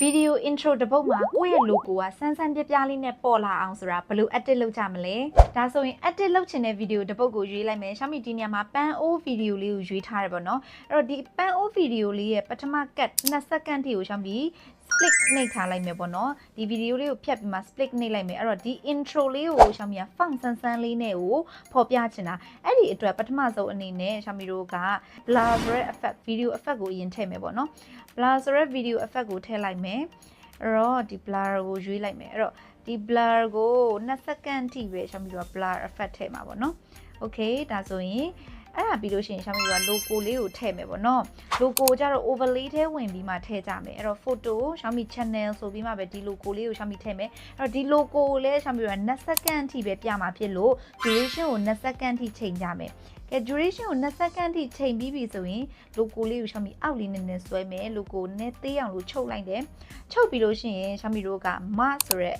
video intro တပုတ်မှာကိုယ့်ရဲ့ logo ကစမ်းစမ်းပြပြလေးနဲ့ပေါ်လာအောင်ဆိုတာဘယ်လို edit လုပ်ကြမလဲဒါဆိုရင် edit လုပ်ချင်တဲ့ video တပုတ်ကိုရွေးလိုက်မယ်Xiaomi ဒီနေရာမှာ pan o video လေးကိုရွေးထားတယ်ပေါ့နော်အဲ့တော့ဒီ pan o video လေးရဲ့ပထမ cut 2 second ထိကို Xiaomi split နှိပ်ထားလိုက်မယ်ပေါ့နော်ဒီ video လေးကိုဖြတ်ပြီးမှ split နှိပ်လိုက်မယ်အဲ့တော့ဒီ intro လေးကို Xiaomi က font ဆန်းဆန်းလေးနဲ့ကိုဖော်ပြချင်တာအဲ့ဒီအတွက်ပထမဆုံးအနေနဲ့ Xiaomi တို့က blur ဆိုတဲ့ effect video effect ကိုအရင်ထည့်မယ်ပေါ့နော် blur ဆိုတဲ့ video effect ကိုထည့်လိုက်မယ်အဲ့တော့ဒီ blur ကိုရွေးလိုက်မယ်အဲ့တော့ဒီ blur ကို2 second ထိပဲ Xiaomi တို့က blur effect ထည့်မှာပေါ့နော် okay ဒါဆိုရင်အဲ့ဒါပြီးလို့ရှိရင် Xiaomi တို့က logo လေးကိုထည့်မယ်ပေါ့နော် logo ကြတော့ overlay ထဲဝင်ပြီးမှထည့်ကြမယ်အဲ့တော့ photo Xiaomi channel ဆိုပြီးမှပဲဒီ logo လေးကို Xiaomi ထည့်မယ်အဲ့တော့ဒီ logo ကိုလည်း Xiaomi တို့က2 second ထိပဲပြမှာဖြစ်လို့ duration ကို2 second ထိချိန်ကြမယ်ကဲ duration ကို2 second ထိချိန်ပြီးပြီဆိုရင် logo လေးကို Xiaomi အောက်လေးနဲ့ဆွဲမယ် logo နဲ့သေးအောင်လို့ချုပ်လိုက်တယ်ချုပ်ပြီးလို့ရှိရင် Xiaomi တို့က mark ဆိုရက်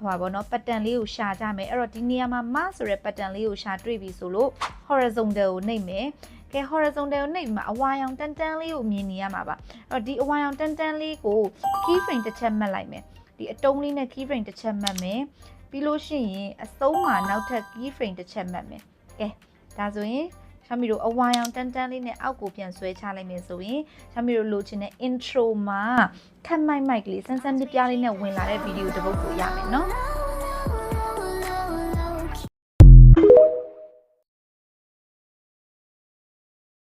ဟိုပါဘောနော် pattern လေးကိုရှာကြမယ်အဲ့တော့ဒီနေရာမှာ mark ဆိုရက် pattern လေးကိုရှာတွေ့ပြီဆိုလို့ horizontal ကိုနှိပ်မယ်ကဲ horizontal ကိုနှိပ်ပြီးမှအဝါရောင်တန်းတန်းလေးကိုမြင်နေရမှာပါအဲ့တော့ဒီအဝါရောင်တန်းတန်းလေးကို key frame တစ်ချက်မှတ်လိုက်မယ်ဒီအတုံးလေးနဲ့ key frame တစ်ချက်မှတ်မယ်ပြီးလို့ရှိရင်အဆုံးမှာနောက်ထပ် key frame တစ်ချက်မှတ်မယ်ကဲဒါဆိုရင်Xiaomi တို့အဝါရောင်တန်းတန်းလေးနဲ့အောက်ကိုပြန်ဆွဲချလိုက်မယ်ဆိုရင်Xiaomi တို့လိုချင်တဲ့ intro မှာခက်မိုက်မိုက်ကလေးစမ်းစမ်းပြပြလေးနဲ့ဝင်လာတဲ့ video တစ်ပုဒ်ကိုရမယ်နော်